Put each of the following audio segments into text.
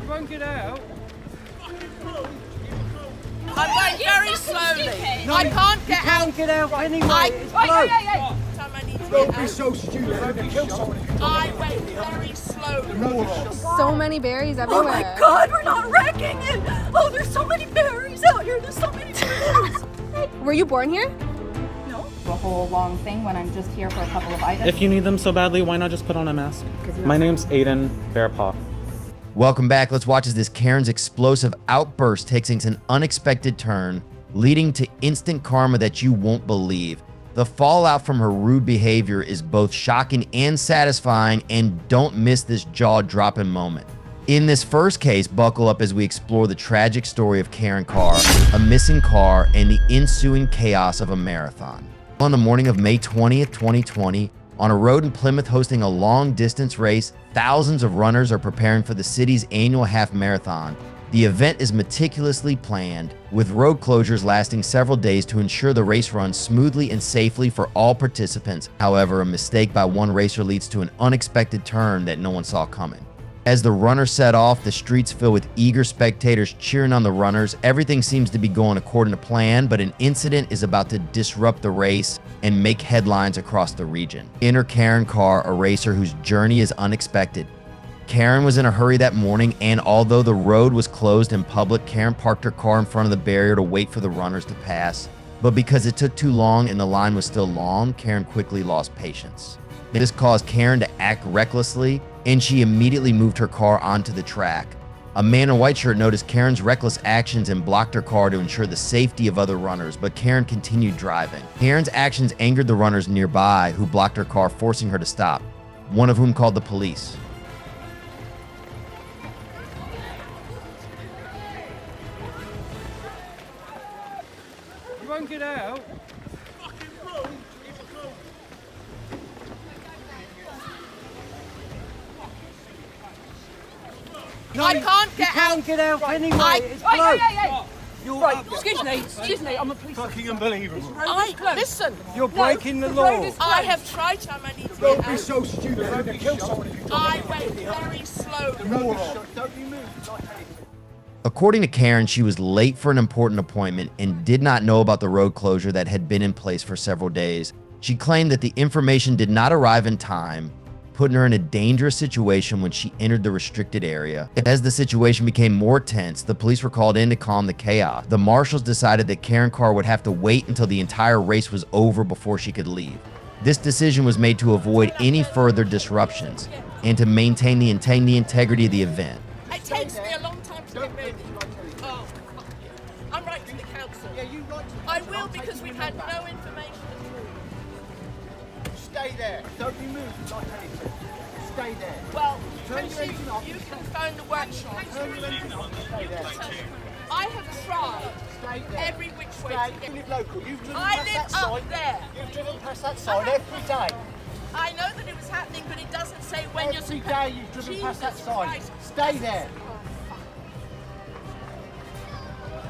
You won't get out. I'm going very slowly. I can't get out. You can't get out anyway. It's Time closed. I need to Don't get be out. so stupid. I'm gonna kill someone if you I went very slowly. So many berries everywhere. Oh my God, we're not wrecking it! Oh, there's so many berries out here. There's so many berries. Were you born here? A whole long thing when I'm just here for a couple of items. If you need them so badly, why not just put on a mask? My name's 𝐴𝐸𝒂𝒏𝒌. Welcome back. Let's watch as this Karen's explosive outburst takes an unexpected turn, leading to instant karma that you won't believe. The fallout from her rude behavior is both shocking and satisfying, and don't miss this jaw-dropping moment. In this first case, buckle up as we explore the tragic story of Karen Carr, a missing car, and the ensuing chaos of a marathon. On the morning of May 20th, 2020, on a road in Plymouth hosting a long-distance race, thousands of runners are preparing for the city's annual half marathon. The event is meticulously planned, with road closures lasting several days to ensure the race runs smoothly and safely for all participants. However, a mistake by one racer leads to an unexpected turn that no one saw coming. As the runners set off, the streets fill with eager spectators cheering on the runners. Everything seems to be going according to plan, but an incident is about to disrupt the race and make headlines across the region. Enter Karen Carr, a racer whose journey is unexpected. Karen was in a hurry that morning, and although the road was closed in public, Karen parked her car in front of the barrier to wait for the runners to pass. But because it took too long and the line was still long, Karen quickly lost patience. This caused Karen to act recklessly, and she immediately moved her car onto the track. A man in a white shirt noticed Karen's reckless actions and blocked her car to ensure the safety of other runners, but Karen continued driving. Karen's actions angered the runners nearby, who blocked her car, forcing her to stop, one of whom called the police. You won't get out. I can't get You can't out. get out anyway. It's Right, closed. You're right, excuse me, I'm a police officer. fucking unbelievable. Listen. You're breaking the law. I have tried time I need to Don't get be out. so stupid. I'm gonna kill someone if you I went very slowly. don't you move. According to Karen, she was late for an important appointment and did not know about the road closure that had been in place for several days. She claimed that the information did not arrive in time, putting her in a dangerous situation when she entered the restricted area. As the situation became more tense, the police were called in to calm the chaos. The marshals decided that Karen Carr would have to wait until the entire race was over before she could leave. This decision was made to avoid any further disruptions and to maintain the integrity of the event. It takes me a long time to get ready. Oh, fuck you. I'm writing to the council. Yeah, you right. I will, because we've had no information at all. Stay there. Don't you move like anything. Stay there. Well, Turn your engine off. you can phone the workshop. Stay there. I have tried Stay there. every which way Stay. to You get. live local. You've driven I past live that up sign. there. You've driven past that sign every day. I know that it was happening, but it doesn't say when you're Every supposed. day you've driven past that Jesus sign. Christ. Stay there.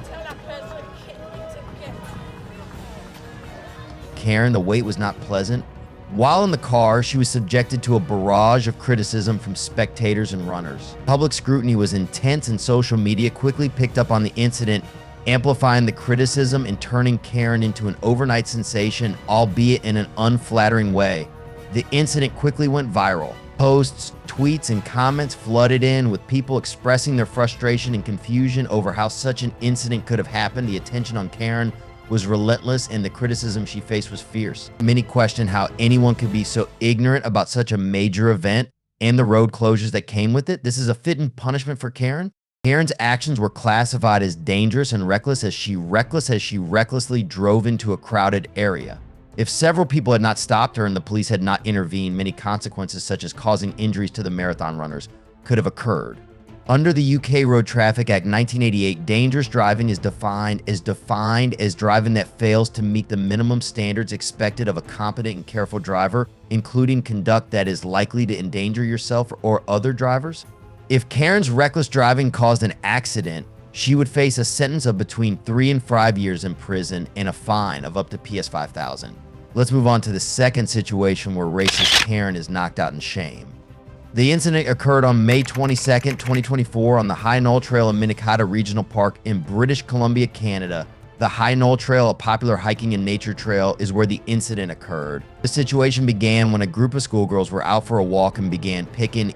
Tell that person to kick me to get. Karen, the wait was not pleasant. While in the car, she was subjected to a barrage of criticism from spectators and runners. Public scrutiny was intense, and social media quickly picked up on the incident, amplifying the criticism and turning Karen into an overnight sensation, albeit in an unflattering way. The incident quickly went viral. Posts, tweets, and comments flooded in, with people expressing their frustration and confusion over how such an incident could have happened. The attention on Karen was relentless, and the criticism she faced was fierce. Many questioned how anyone could be so ignorant about such a major event and the road closures that came with it. This is a fitting punishment for Karen. Karen's actions were classified as dangerous and reckless as she recklessly drove into a crowded area. If several people had not stopped her and the police had not intervened, many consequences, such as causing injuries to the marathon runners, could have occurred. Under the UK Road Traffic Act 1988, dangerous driving is defined as driving that fails to meet the minimum standards expected of a competent and careful driver, including conduct that is likely to endanger yourself or other drivers. If Karen's reckless driving caused an accident, she would face a sentence of between 3 and 5 years in prison and a fine of up to PS5,000. Let's move on to the second situation where racist Karen is knocked out in shame. The incident occurred on May 22nd, 2024 on the High Knoll Trail in 𝒉𝒂𝒏𝒌 Regional Park in British Columbia, Canada. The High Knoll Trail, a popular hiking and nature trail, is where the incident occurred. The situation began when a group of schoolgirls were out for a walk and began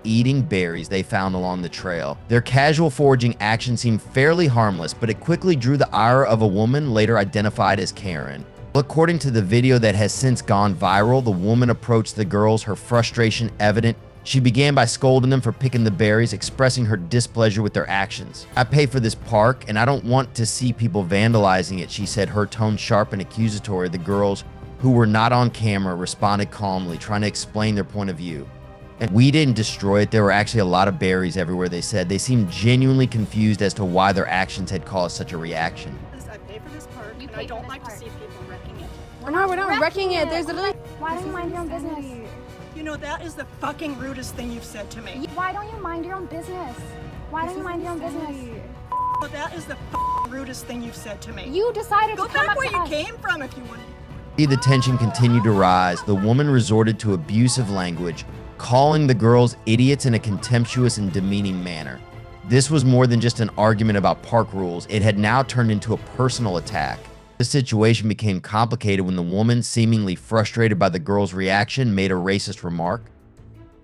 eating berries they found along the trail. Their casual foraging action seemed fairly harmless, but it quickly drew the ire of a woman later identified as Karen. According to the video that has since gone viral, the woman approached the girls, her frustration evident. She began by scolding them for picking the berries, expressing her displeasure with their actions. "I pay for this park, and I don't want to see people vandalizing it," she said, her tone sharp and accusatory. The girls, who were not on camera, responded calmly, trying to explain their point of view. "And we didn't destroy it. There were actually a lot of berries everywhere," they said. They seemed genuinely confused as to why their actions had caused such a reaction. I pay for this park, and I don't like to see people wrecking it. We're not wrecking it. There's literally. Why don't you mind your own business? You know, that is the fucking rudest thing you've said to me. Why don't you mind your own business? Why don't you mind your own business? Well, that is the fucking rudest thing you've said to me. You decided Go to come back up where to you us. came from if you want. The tension continued to rise. The woman resorted to abusive language, calling the girls idiots in a contemptuous and demeaning manner. This was more than just an argument about park rules. It had now turned into a personal attack. The situation became complicated when the woman, seemingly frustrated by the girl's reaction, made a racist remark.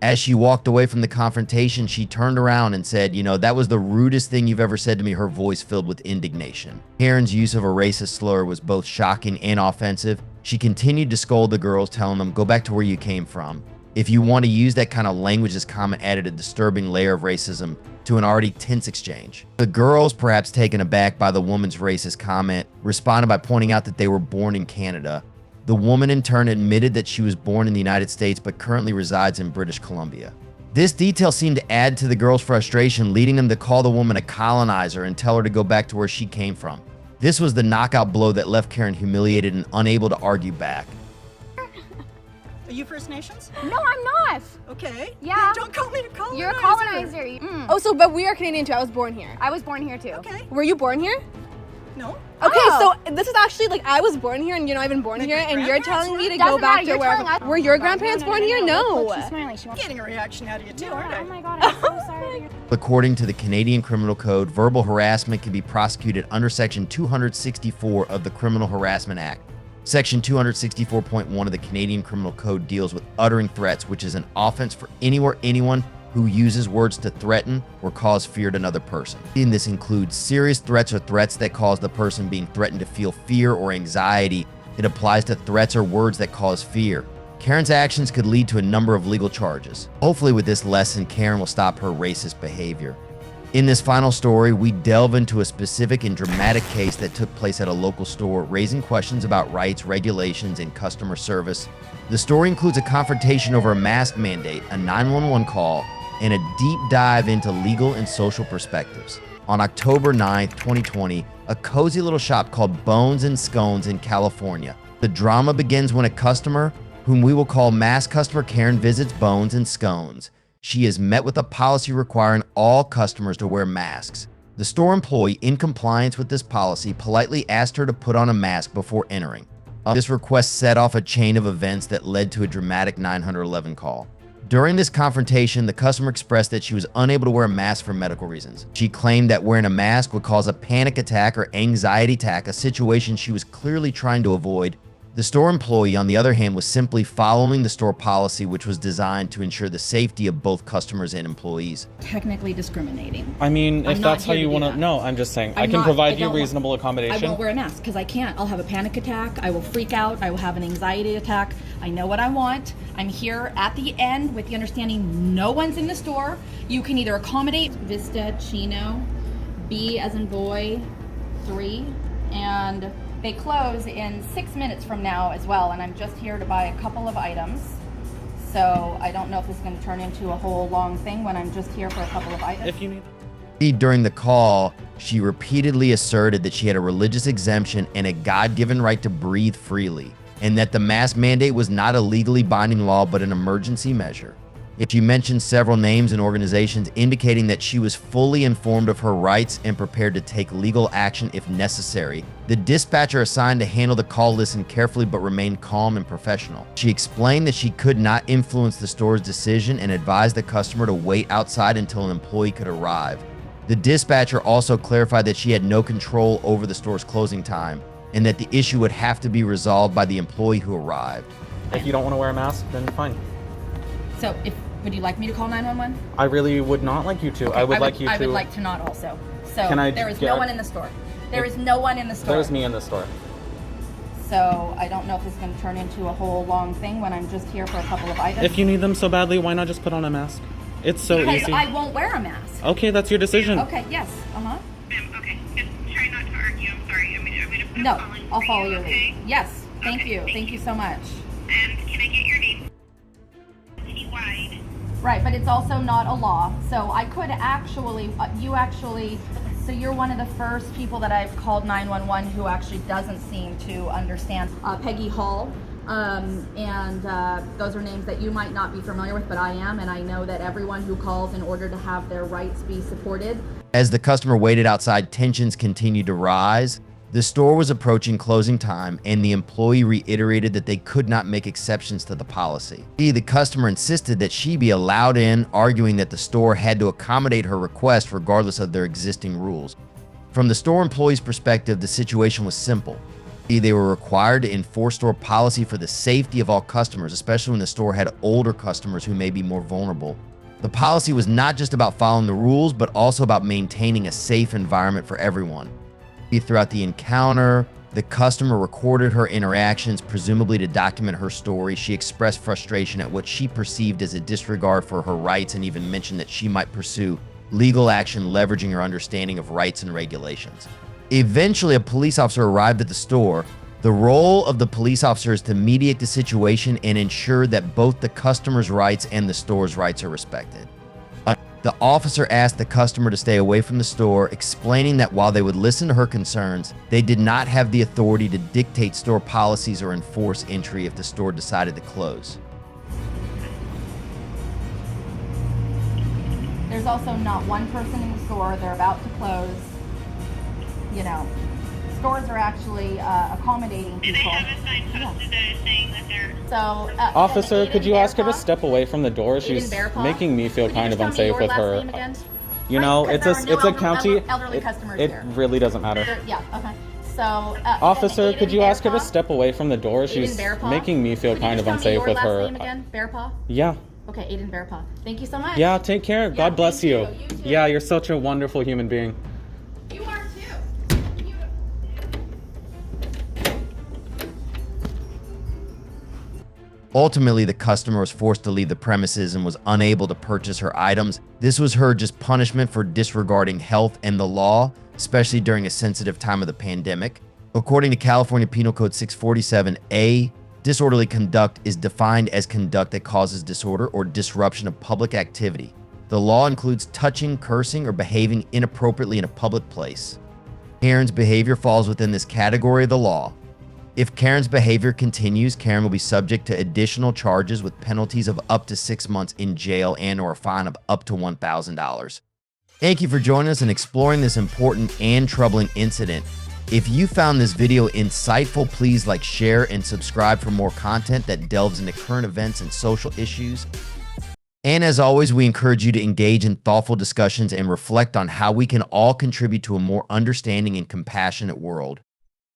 As she walked away from the confrontation, she turned around and said, "You know, that was the rudest thing you've ever said to me," her voice filled with indignation. Karen's use of a racist slur was both shocking and offensive. She continued to scold the girls, telling them, "Go back to where you came from. If you want to use that kind of language," this comment added a disturbing layer of racism to an already tense exchange. The girls, perhaps taken aback by the woman's racist comment, responded by pointing out that they were born in Canada. The woman in turn admitted that she was born in the United States but currently resides in British Columbia. This detail seemed to add to the girls' frustration, leading them to call the woman a colonizer and tell her to go back to where she came from. This was the knockout blow that left Karen humiliated and unable to argue back. Are you First Nations? No, I'm not. Okay. Yeah. Don't call me a colonizer. You're a colonizer. Oh, so but we are Canadian too. I was born here. I was born here too. Okay. Were you born here? No. Okay, Oh. so this is actually like I was born here and you're not even born My here, and you're grandparents telling me to Doesn't go back matter, to you're wherever. telling us- Were your grandparents born here? No. Look, she's smiling. She wants. Getting a reaction out of you too, aren't I? Oh my god, I'm so sorry. According to the Canadian Criminal Code, verbal harassment can be prosecuted under Section 264 of the Criminal Harassment Act. Section 264.1 of the Canadian Criminal Code deals with uttering threats, which is an offense for anyone who uses words to threaten or cause fear to another person. And this includes serious threats or threats that cause the person being threatened to feel fear or anxiety. It applies to threats or words that cause fear. Karen's actions could lead to a number of legal charges. Hopefully with this lesson, Karen will stop her racist behavior. In this final story, we delve into a specific and dramatic case that took place at a local store, raising questions about rights, regulations, and customer service. The story includes a confrontation over a mask mandate, a 911 call, and a deep dive into legal and social perspectives. On October 9th, 2020, a cozy little shop called Bones and Scones in California. The drama begins when a customer, whom we will call mask customer Karen, visits Bones and Scones. She is met with a policy requiring all customers to wear masks. The store employee, in compliance with this policy, politely asked her to put on a mask before entering. This request set off a chain of events that led to a dramatic 911 call. During this confrontation, the customer expressed that she was unable to wear a mask for medical reasons. She claimed that wearing a mask would cause a panic attack or anxiety attack, a situation she was clearly trying to avoid. The store employee, on the other hand, was simply following the store policy, which was designed to ensure the safety of both customers and employees. Technically discriminating. I mean, I'm if not that's how here you to do want to. that. No, I'm just saying. I I'm can not- provide I you don't want- reasonable I accommodation. won't wear a mask because I can't. I'll have a panic attack. I will freak out. I will have an anxiety attack. I know what I want. I'm here at the end with the understanding no one's in the store. You can either accommodate Vista Chino, B as in boy, 3, and they close in 6 minutes from now as well, and I'm just here to buy a couple of items. So I don't know if this is going to turn into a whole long thing when I'm just here for a couple of items. If you need. During the call, she repeatedly asserted that she had a religious exemption and a God-given right to breathe freely, and that the mask mandate was not a legally binding law but an emergency measure. She mentioned several names and organizations, indicating that she was fully informed of her rights and prepared to take legal action if necessary. The dispatcher assigned to handle the call listened carefully but remained calm and professional. She explained that she could not influence the store's decision and advised the customer to wait outside until an employee could arrive. The dispatcher also clarified that she had no control over the store's closing time and that the issue would have to be resolved by the employee who arrived. If you don't want to wear a mask, then fine. So would you like me to call 911? I really would not like you to. Okay, I would like to not also. So there is get no one in the store. There is no one in the store. There's me in the store. So I don't know if this is going to turn into a whole long thing when I'm just here for a couple of items. If you need them so badly, why not just put on a mask? It's so because easy. I won't wear a mask. Okay, that's your decision. Okay, yes. Ma'am, okay. Just try not to argue. I'm sorry. I'm gonna put No, a call in I'll for follow you, your okay? lead. Yes, thank you. Thank you so much. And can I get your name? Citywide. Right, but it's also not a law. So I could actually, so you're one of the first people that I've called 911 who actually doesn't seem to understand Peggy Hall. And those are names that you might not be familiar with, but I am, and I know that everyone who calls in order to have their rights be supported. As the customer waited outside, tensions continued to rise. The store was approaching closing time, and the employee reiterated that they could not make exceptions to the policy. The customer insisted that she be allowed in, arguing that the store had to accommodate her request regardless of their existing rules. From the store employee's perspective, the situation was simple. They were required to enforce store policy for the safety of all customers, especially when the store had older customers who may be more vulnerable. The policy was not just about following the rules, but also about maintaining a safe environment for everyone. Throughout the encounter, the customer recorded her interactions, presumably to document her story. She expressed frustration at what she perceived as a disregard for her rights and even mentioned that she might pursue legal action leveraging her understanding of rights and regulations. Eventually, a police officer arrived at the store. The role of the police officer is to mediate the situation and ensure that both the customer's rights and the store's rights are respected. The officer asked the customer to stay away from the store, explaining that while they would listen to her concerns, they did not have the authority to dictate store policies or enforce entry if the store decided to close. There's also not one person in the store. They're about to close. You know, stores are actually accommodating people. Do they have a sign posted that is saying that they're... So, Officer, could you ask her to step away from the door? She's 𝒉𝒂𝒏𝒄𝒏? making me feel Could you kind of just tell me unsafe your with last her. name again? You know, Right, it's 'cause there are a no county. elderly customers It here. really doesn't matter. Yeah, okay. So, Officer, could you ask her to 𝒉𝒂𝒏𝒄𝒏? step away from the door? She's 𝒉𝒂𝒏𝒄𝒏? making me feel Could you kind just of tell me unsafe with your her. last name again? 𝒉𝒂𝒏? Yeah. Okay, 𝒉𝒂𝒏𝒄𝒏. Thank you so much. Yeah, take care. Yeah, God bless thank you. you. You too. Yeah, you're such a wonderful human being. You are too. Ultimately, the customer was forced to leave the premises and was unable to purchase her items. This was her just punishment for disregarding health and the law, especially during a sensitive time of the pandemic. According to California Penal Code 647A, disorderly conduct is defined as conduct that causes disorder or disruption of public activity. The law includes touching, cursing, or behaving inappropriately in a public place. Karen's behavior falls within this category of the law. If Karen's behavior continues, Karen will be subject to additional charges with penalties of up to 6 months in jail and/or a fine of up to $1,000. Thank you for joining us in exploring this important and troubling incident. If you found this video insightful, please like, share, and subscribe for more content that delves into current events and social issues. And as always, we encourage you to engage in thoughtful discussions and reflect on how we can all contribute to a more understanding and compassionate world.